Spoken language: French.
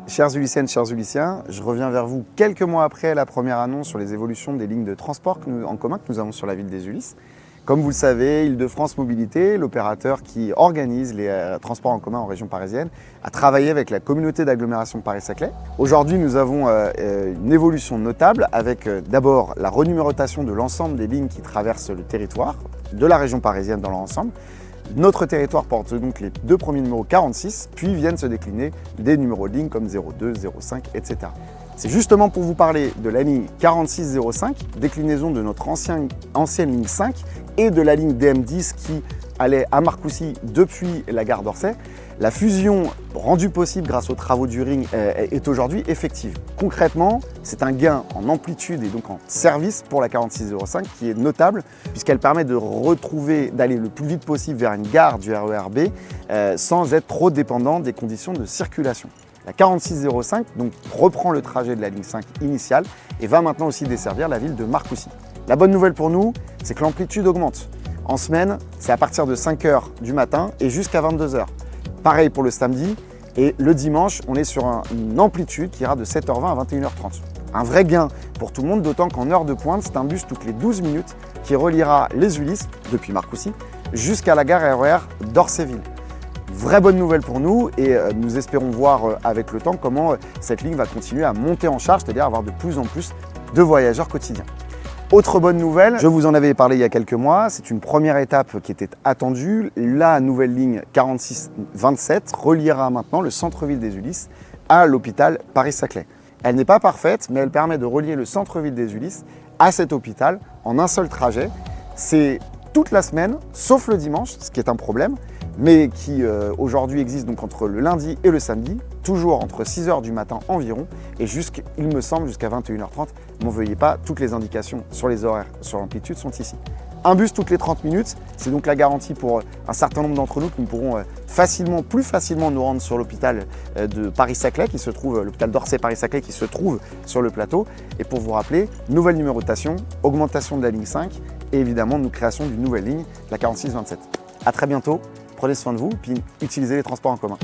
Chères Ulyssiennes, chers Ulyssiens, je reviens vers vous quelques mois après la première annonce sur les évolutions des lignes de transport en commun que nous avons sur la ville des Ulysses. Comme vous le savez, Île-de-France Mobilité, l'opérateur qui organise les transports en commun en région parisienne, a travaillé avec la communauté d'agglomération Paris-Saclay. Aujourd'hui, nous avons une évolution notable avec d'abord la renumérotation de l'ensemble des lignes qui traversent le territoire de la région parisienne dans leur ensemble. Notre territoire porte donc les deux premiers numéros 46, puis viennent se décliner des numéros de ligne comme 02, 05, etc. C'est justement pour vous parler de la ligne 4605, déclinaison de notre ancienne ligne 5 et de la ligne DM10 qui allait à Marcoussis depuis la gare d'Orsay. La fusion rendue possible grâce aux travaux du ring est aujourd'hui effective. Concrètement, c'est un gain en amplitude et donc en service pour la 4605 qui est notable puisqu'elle permet d'aller le plus vite possible vers une gare du RER B sans être trop dépendant des conditions de circulation. La 4605 donc, reprend le trajet de la ligne 5 initiale et va maintenant aussi desservir la ville de Marcoussis. La bonne nouvelle pour nous, c'est que l'amplitude augmente. En semaine, c'est à partir de 5 h du matin et jusqu'à 22 h. Pareil pour le samedi et le dimanche, on est sur une amplitude qui ira de 7h20 à 21h30. Un vrai gain pour tout le monde, d'autant qu'en heure de pointe, c'est un bus toutes les 12 minutes qui reliera les Ulysses, depuis Marcoussis, jusqu'à la gare RER d'Orsayville. Vraie bonne nouvelle pour nous et nous espérons voir avec le temps comment cette ligne va continuer à monter en charge, c'est-à-dire avoir de plus en plus de voyageurs quotidiens. Autre bonne nouvelle, je vous en avais parlé il y a quelques mois, c'est une première étape qui était attendue. La nouvelle ligne 4627 reliera maintenant le centre-ville des Ulysses à l'hôpital Paris-Saclay. Elle n'est pas parfaite, mais elle permet de relier le centre-ville des Ulysses à cet hôpital en un seul trajet. C'est toute la semaine, sauf le dimanche, ce qui est un problème, mais qui aujourd'hui existe donc entre le lundi et le samedi, toujours entre 6 h du matin environ, et il me semble jusqu'à 21h30. N'en veuillez pas, toutes les indications sur les horaires, sur l'amplitude sont ici. Un bus toutes les 30 minutes, c'est donc la garantie pour un certain nombre d'entre nous que nous pourrons plus facilement nous rendre sur l'hôpital de Paris-Saclay, l'hôpital d'Orsay Paris-Saclay qui se trouve sur le plateau. Et pour vous rappeler, nouvelle numérotation, augmentation de la ligne 5 et évidemment nous création d'une nouvelle ligne, la 4627. À très bientôt. Prenez soin de vous, puis utilisez les transports en commun.